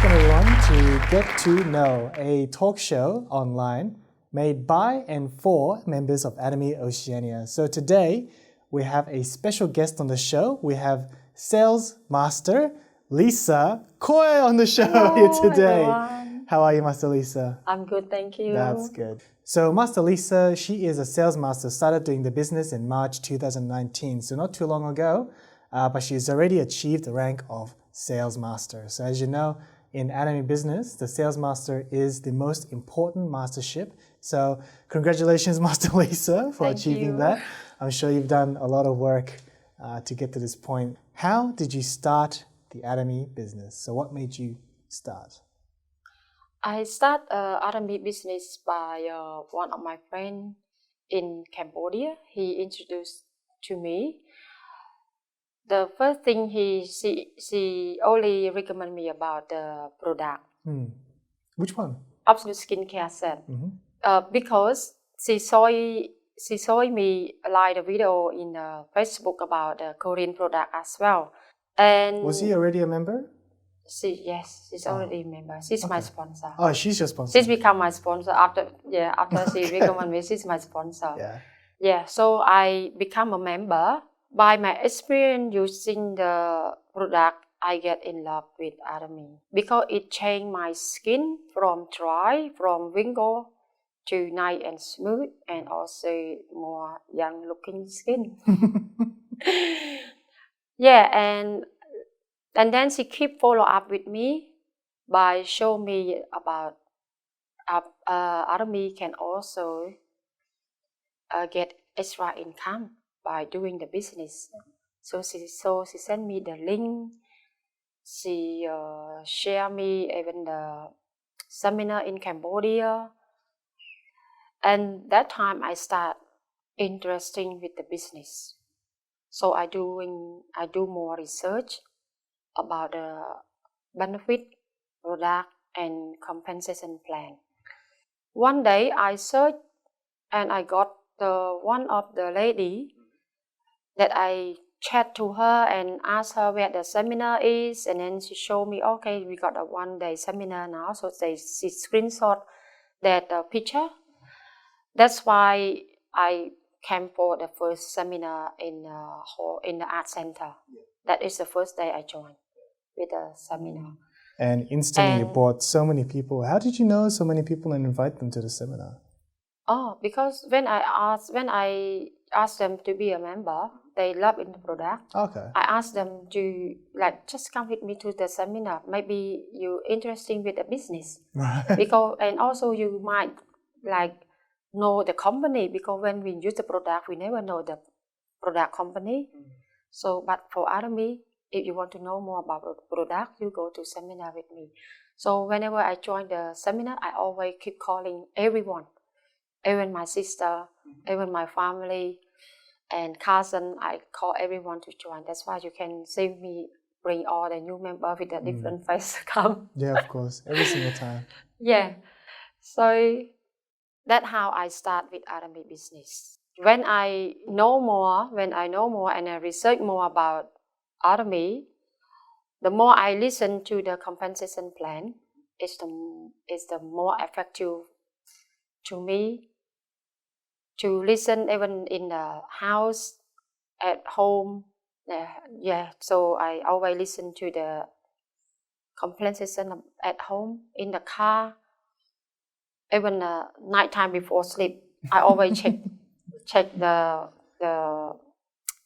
Welcome everyone to Get to Know, a talk show online made by and for members of Atomy Oceania. So today we have a special guest on the show. We have Sales Master Lisa Khoy on the show. Hello, here today. everyone. How are you, Master Lisa? I'm good, thank you. That's good. So Master Lisa, she is a sales master, started doing the business in March 2019, so not too long ago, but she's already achieved the rank of sales master. So as you know, in Atomy business, the sales master is the most important mastership. So congratulations, Master Lisa, for Thank achieving you. that. I'm sure you've done a lot of work to get to this point. How did you start the Atomy business? So what made you start? I start Atomy business by one of my friends in Cambodia. He introduced to me. The first thing she only recommend me about the product. Which one? Absolute skincare set. Because she saw me like a video in Facebook about the Korean product as well. And Was he already a member? Yes, she's already a member. She's my sponsor. Oh, she's your sponsor. She's become my sponsor after she recommended me. She's my sponsor. Yeah. So I become a member. By my experience using the product, I get in love with Atomy because it changed my skin from dry, from wrinkle to nice and smooth, and also more young looking skin. And then she keep follow up with me by show me about Atomy can also get extra income by doing the business. So she sent me the link. She share me even the seminar in Cambodia. And that time I start interesting with the business. So I do more research about the benefit, product, and compensation plan. One day I searched and I got one of the lady that I chat to her and asked her where the seminar is, and then she showed me, okay, we got a 1-day seminar now. So she screenshot that picture. That's why I came for the first seminar in the art center. That is the first day I joined with the seminar. And instantly you brought so many people. How did you know so many people and invite them to the seminar? Oh, because when I asked them to be a member, they love in the product. Okay. I asked them to just come with me to the seminar. Maybe you're interested with the business. Right. And also you might know the company, because when we use the product, we never know the product company. So, but for Atomy, if you want to know more about the product, you go to seminar with me. So whenever I join the seminar, I always keep calling everyone, even my sister, even my family and cousin. I call everyone to join. That's why you can see me bring all the new members with a different face come. Yeah, of course, every single time. Yeah, so that's how I start with Atomy business. When I know more and I research more about Atomy, the more I listen to the compensation plan, is the more effective to me to listen even in the house, at home. So I always listen to the compensation at home, in the car, even nighttime before sleep. I always check the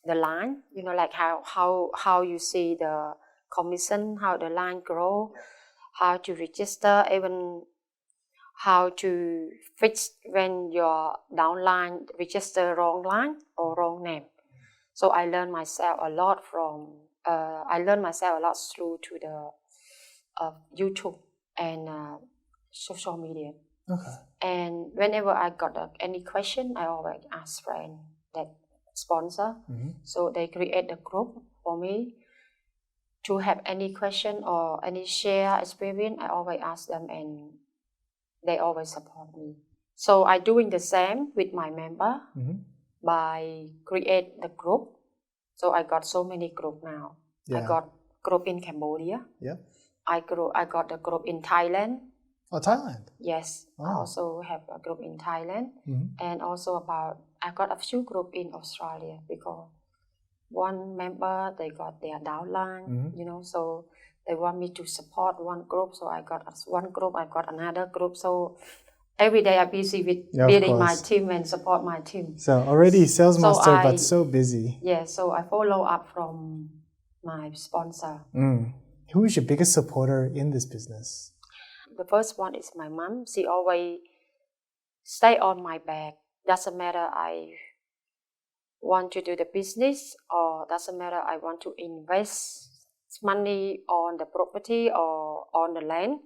line, like how you see the commission, how the line grow, how to register, even how to fix when your downline register wrong line or wrong name. So I learned myself a lot through to the YouTube and social media. Okay. And whenever I got any question, I always ask friends that sponsor. So they create a group for me to have any question or any share experience. I always ask them and they always support me. So I doing the same with my member by create the group. So I got so many group now. I got group in Cambodia. I got a group in Thailand. Oh, Thailand. Yes, I Oh. also have a group in Thailand, and also I got a few group in Australia because one member they got their downline, so they want me to support one group. So I got one group, I got another group. So every day I'm busy with building my team and support my team. So already sales master, but so busy. Yeah, so I follow up from my sponsor. Who is your biggest supporter in this business? The first one is my mom. She always stay on my back. Doesn't matter I want to do the business or doesn't matter I want to invest money on the property or on the land.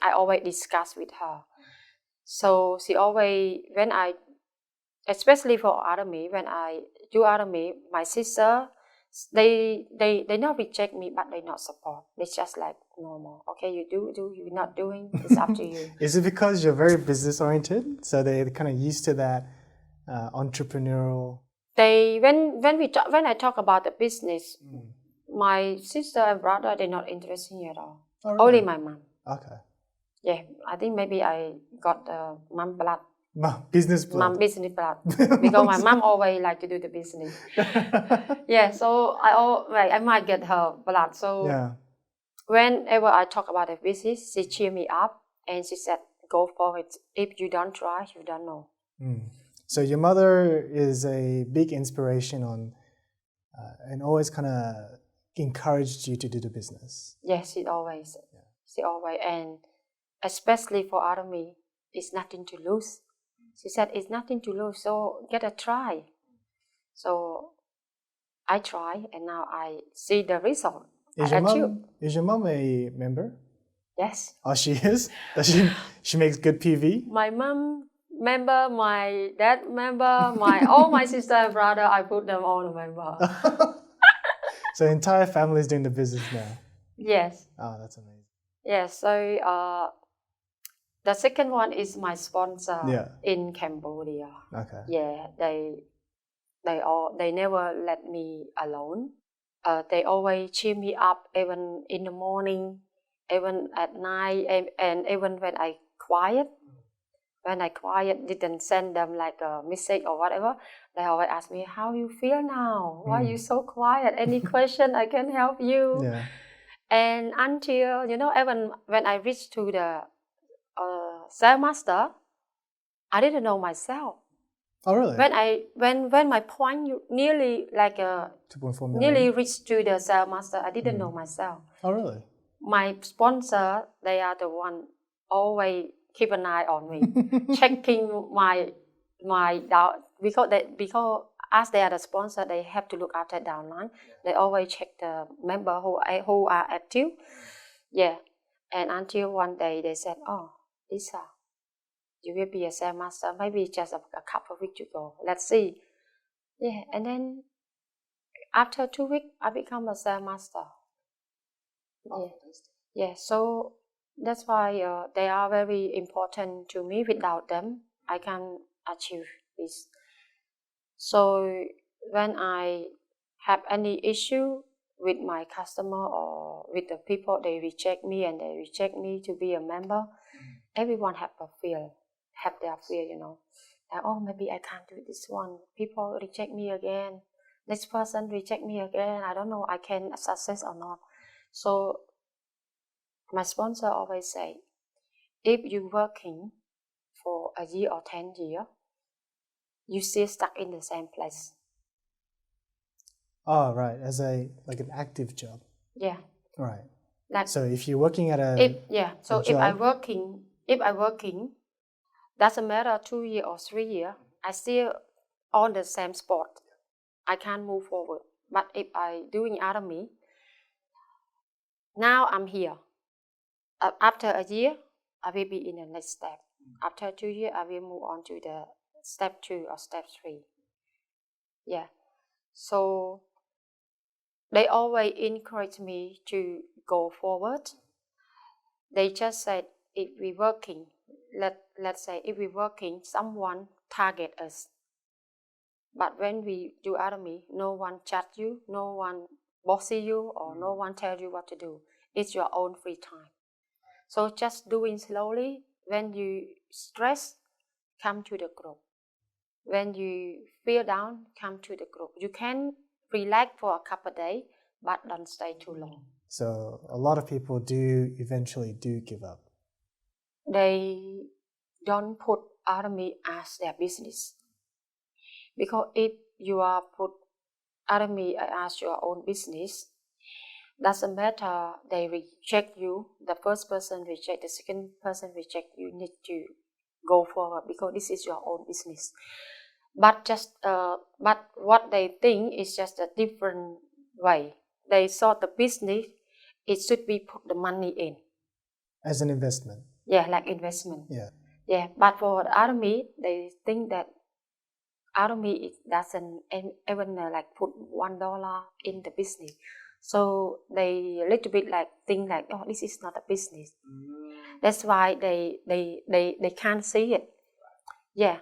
I always discuss with her. So she always, especially for Atomy, when I do Atomy, my sister, they not reject me, but they not support. They just like normal. Okay, you do, you're not doing, it's up to you. Is it because you're very business oriented? So they're kind of used to that entrepreneurial. When I talk about the business, my sister and brother, they're not interested in it at all. Oh, really? Only my mom. Okay. Yeah, I think maybe I got the mom blood. Business blood. Mom business blood. Because my mom always like to do the business. Yeah, so I might get her blood. So whenever I talk about the business, she cheer me up and she said, go for it. If you don't try, you don't know. So your mother is a big inspiration on and always kind of encouraged you to do the business. Yes, she always. She always. And especially for Atomy, it's nothing to lose. She said, it's nothing to lose, so get a try. So I try, and now I see the result. Is your mom a member? Yes. Oh, she is? Does she makes good PV? My mom member, my dad member, all my sister and brother, I put them all member. So the entire family is doing the business now? Yes. Oh, that's amazing. Yes, so the second one is my sponsor in Cambodia. Okay. Yeah, they never let me alone. They always cheer me up, even in the morning, even at night, and even when I quiet. When I quiet, didn't send them like a message or whatever, they always ask me, how you feel now? Why are you so quiet? Any question I can help you? Yeah. And until, even when I reached to the sales master, I didn't know myself. Oh, really? When my point nearly like 2.4 million. nearly reached to the sales master, I didn't know myself. Oh, really? My sponsor, they are the one always keep an eye on me, checking my down because as they are the sponsor, they have to look after downline. They always check the member who are active. Yeah, and until one day they said, "Oh, Lisa, you will be a sales master. Maybe just a couple of weeks ago. Let's see." Yeah, and then after 2 weeks, I become a sales master. Yeah, yeah. So that's why they are very important to me. Without them, I can't achieve this. So when I have any issue with my customer or with the people, they reject me and they reject me to be a member. Everyone have their fear, Like, oh, maybe I can't do this one. People reject me again. Next person reject me again. I don't know I can success or not. So my sponsor always say, if you're working for a year or 10 years, you still stuck in the same place. Oh, right. As an active job. Yeah. Right. Like, so if you're working at if I working, doesn't matter 2 years or 3 years, I still on the same spot. I can't move forward. But if I doing Atomy, now I'm here. After a year, I will be in the next step. After 2 years, I will move on to the step 2 or step 3. Yeah. So they always encourage me to go forward. They just said, if we're working, let's say if we're working, someone target us. But when we do Atomy, no one chat you, no one bossy you, or no one tell you what to do. It's your own free time. So just doing slowly. When you stress, come to the group. When you feel down, come to the group. You can relax for a couple of days, but don't stay too long. So a lot of people do eventually give up. They don't put Atomy as their business. Because if you are put Atomy as your own business, doesn't matter, they reject you. The first person reject, the second person reject, you need to go forward because this is your own business. But what they think is just a different way. They saw the business, it should be put the money in. As an investment. Yeah, like investment. Yeah. Yeah, but for Atomy, they think that Atomy doesn't even like put $1 in the business. So they a little bit like think like, oh, this is not a business. That's why they can't see it. Yeah.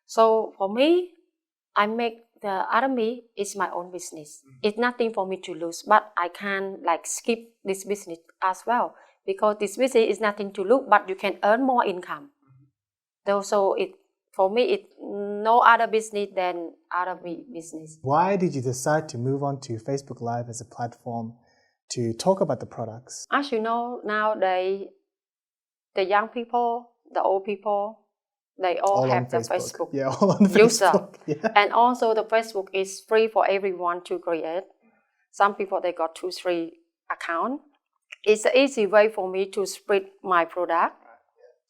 So for me, I make the Atomy is my own business. It's nothing for me to lose, but I can like skip this business as well because this business is nothing to lose, but you can earn more income. So for me, it's no other business than Atomy business. Why did you decide to move on to Facebook Live as a platform to talk about the products? As you know, nowadays, the young people, the old people, they all have the Facebook yeah, all on user. Facebook. Yeah. And also the Facebook is free for everyone to create. Some people, they got 2-3 accounts. It's an easy way for me to spread my product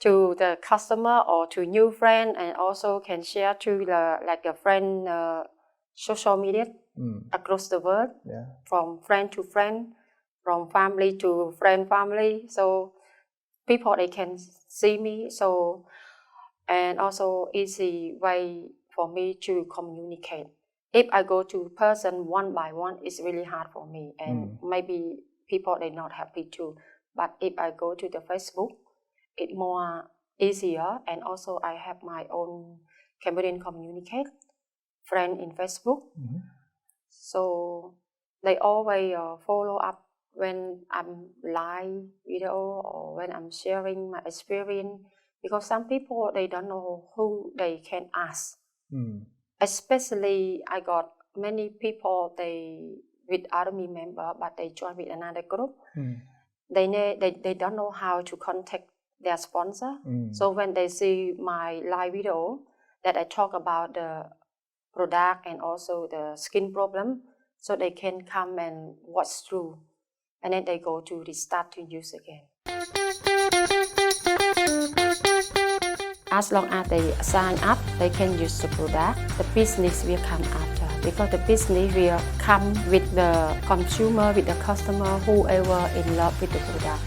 to the customer or to new friend, and also can share to a friend social media across the world, from friend to friend, from family to friend family. So people, they can see me. So and also easy way for me to communicate. If I go to person one by one, it's really hard for me, and maybe people, they're not happy too. But if I go to the Facebook, it's more easier, and also I have my own Cambodian communicate friend in Facebook. So they always follow up when I'm live video or when I'm sharing my experience, because some people, they don't know who they can ask. Especially I got many people, they with Atomy member, but they join with another group. They don't know how to contact their sponsor. So when they see my live video that I talk about the product and also the skin problem, so they can come and watch through, and then they go to restart to use again. As long as they sign up, they can use the product. The business will come after, because the business will come with the consumer, with the customer, whoever in love with the product.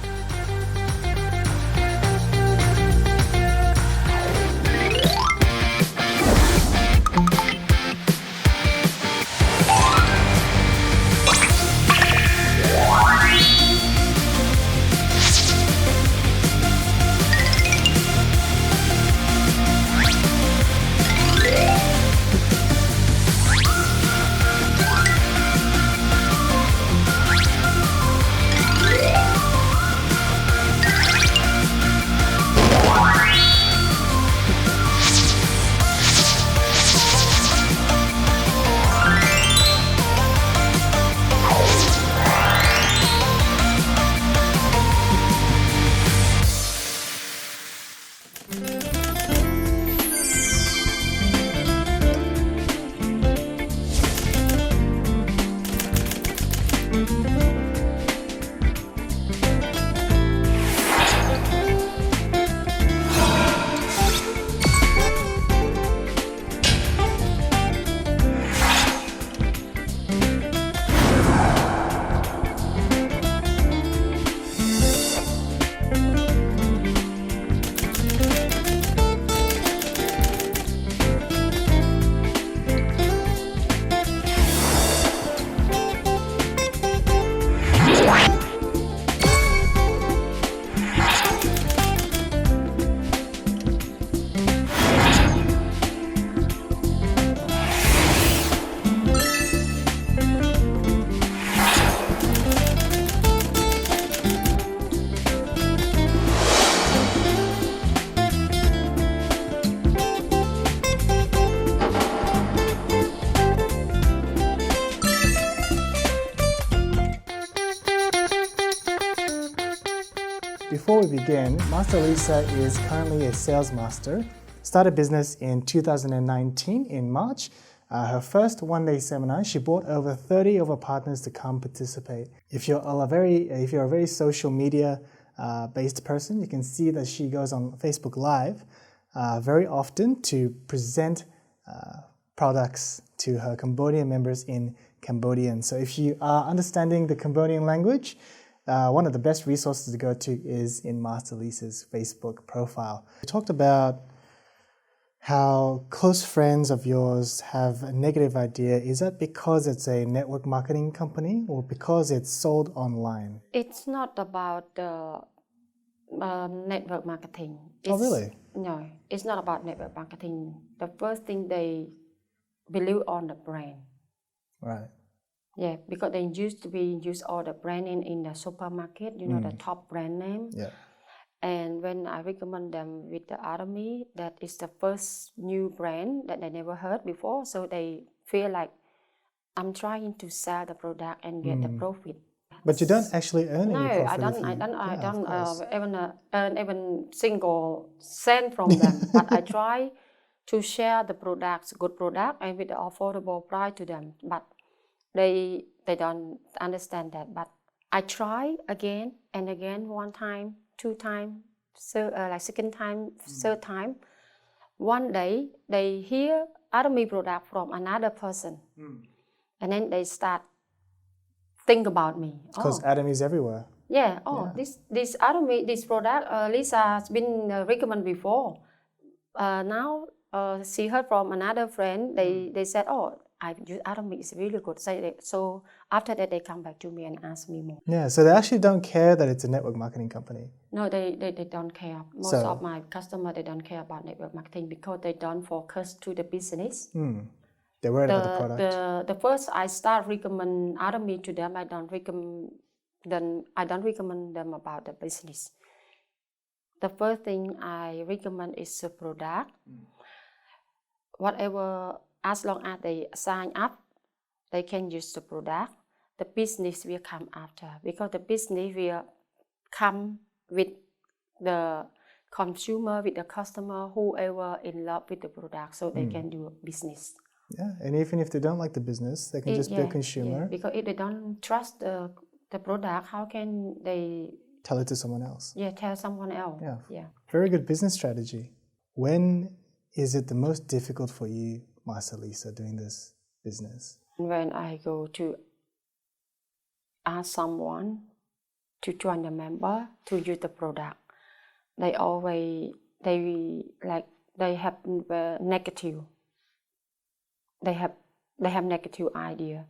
Before we begin, Master Lisa is currently a sales master. Started business in 2019 in March. Her first one-day seminar, she brought over 30 of her partners to come participate. If you're a very social media based person, you can see that she goes on Facebook Live very often to present products to her Cambodian members in Cambodian. So if you are understanding the Cambodian language, one of the best resources to go to is in Master Lisa's Facebook profile. We talked about how close friends of yours have a negative idea. Is that because it's a network marketing company or because it's sold online? It's not about the network marketing. Oh, really? No, it's not about network marketing. The first thing they believe on the brand. Right. Yeah, because they used to use all the brand in the supermarket, the top brand name. Yeah. And when I recommend them with the Atomy, that is the first new brand that they never heard before, so they feel like I'm trying to sell the product and get the profit. But you don't actually earn any profit. I don't earn even single cent from them. But I try to share the products, good product, and with the affordable price to them. But they don't understand that. But I try again and again, one time, two times, second time, third time. One day they hear Atomy product from another person, and then they start think about me. Because Atomy is everywhere. Yeah. This Atomy, this product, Lisa has been recommended before. Now she heard from another friend. They said, I use Atomy, is really good. So after that, they come back to me and ask me more. Yeah, so they actually don't care that it's a network marketing company. No, they don't care. Most of my customers, they don't care about network marketing because they don't focus to the business. They're worried about the product. The first I start recommend Atomy to them, I don't recommend them about the business. The first thing I recommend is the product. Whatever, as long as they sign up, they can use the product. The business will come after, because the business will come with the consumer, with the customer, whoever in love with the product, so they can do business. Yeah, and even if they don't like the business, they can just be a consumer. Yeah, because if they don't trust the product, how can they tell it to someone else? Yeah, tell someone else. Yeah. Very good business strategy. When is it the most difficult for you, Master Lisa, doing this business? When I go to ask someone to join the member to use the product, they have negative. They have negative idea.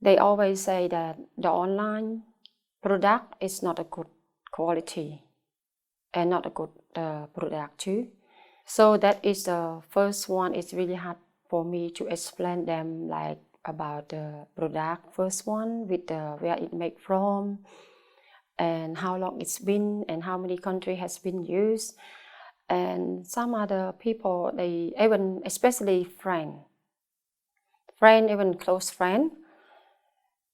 They always say that the online product is not a good quality and not a good product too. So that is the first one. It's really hard for me to explain them about the product. First one with where it made from and how long it's been and how many countries has been used. And some other people, they even, especially friend, even close friend,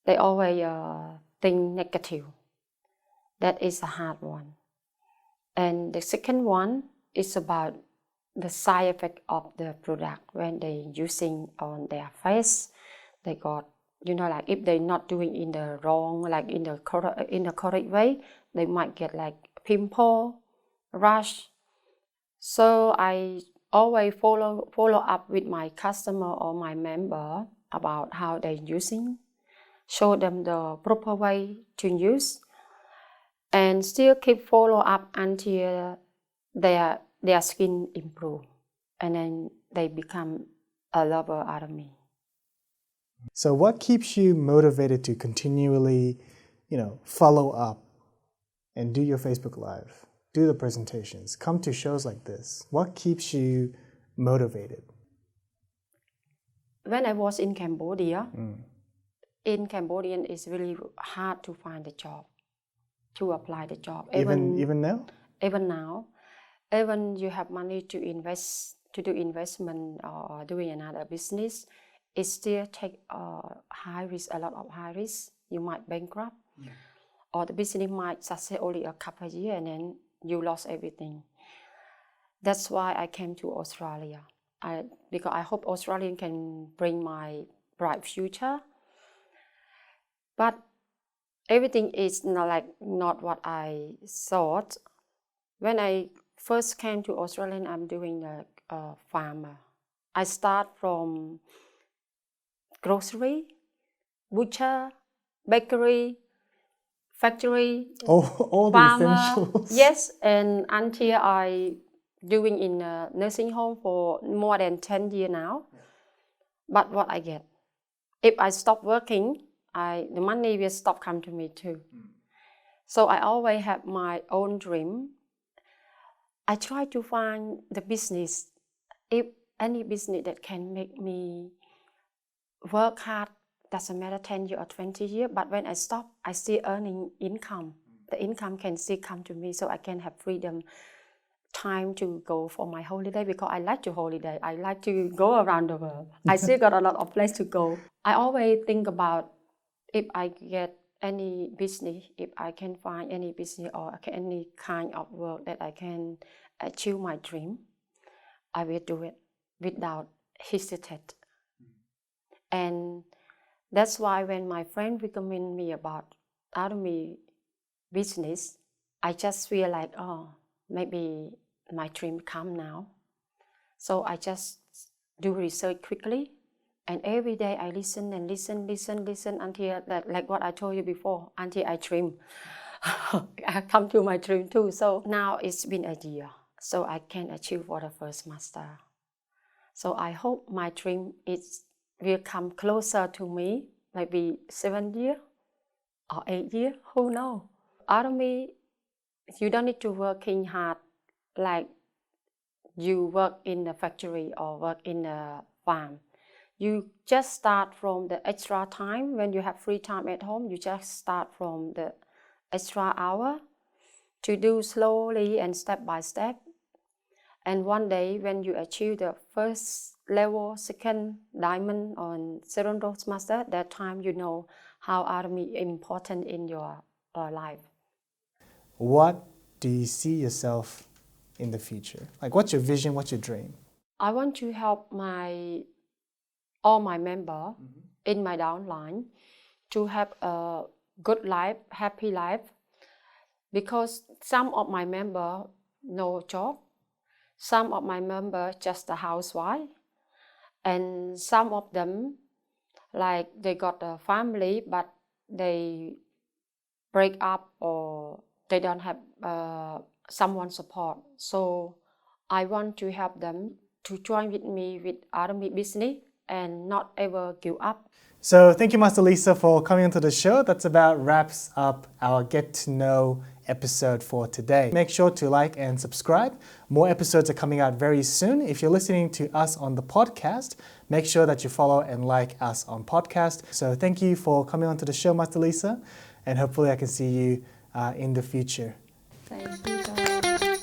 they always think negative. That is a hard one. And the second one is about the side effect of the product when they using on their face. They got, if they're not doing in the wrong, in the correct way, they might get pimple, rash. So I always follow up with my customer or my member about how they're using, show them the proper way to use, and still keep follow up until their skin improve, and then they become a lover out of me. So what keeps you motivated to continually, follow up and do your Facebook Live, do the presentations, come to shows like this? What keeps you motivated? When I was in Cambodia, in Cambodian it's really hard to find a job, to apply the job. Even now? Even now. Even you have money to invest, to do investment or doing another business, it still take a lot of high risk. You might bankrupt. or the business might succeed only a couple of years and then you lost everything. That's why I came to Australia. Because I hope Australian can bring my bright future. But everything is not what I thought. When I first came to Australia, I'm doing a farmer. I start from grocery, butcher, bakery, factory, all the farmer. essentials. Yes, and until I doing in a nursing home for more than 10 years now. But what I get, if I stop working, the money will stop come to me too. So I always have my own dream. I try to find the business, if any business that can make me work hard, doesn't matter 10 years or 20 years, but when I stop, I still earning income. The income can still come to me so I can have freedom, time to go for my holiday, because I like to holiday. I like to go around the world. I still got a lot of place to go. I always think about if I get any business, if I can find any business or any kind of work that I can achieve my dream, I will do it without hesitate. And that's why when my friend recommended me about Atomy business, I just feel like, maybe my dream come now. So I just do research quickly, and every day I listen until like what I told you before, until I dream. I come to my dream too. So now it's been a year, so I can achieve for the first master. So I hope my dream will come closer to me, maybe 7 years or 8 years, who knows. Atomy, you don't need to working hard like you work in a factory or work in a farm. You just start from the extra time. When you have free time at home, you just start from the extra hour to do slowly and step by step. And one day when you achieve the first level, second diamond on Seven Roads Master, that time you know how Atomy is important in your life. What do you see yourself in the future? Like, what's your vision? What's your dream? I want to help all my members in my downline to have a good life, happy life, because some of my members no job, some of my members just a housewife, and some of them like they got a family but they break up or they don't have someone support. So I want to help them to join with me with Atomy business and not ever give up. So thank you, Master Lisa, for coming onto the show. That's about wraps up our Get to Know episode for today. Make sure to like and subscribe. More episodes are coming out very soon. If you're listening to us on the podcast, make sure that you follow and like us on podcast. So thank you for coming onto the show, Master Lisa, and hopefully I can see you in the future. Thank you, John.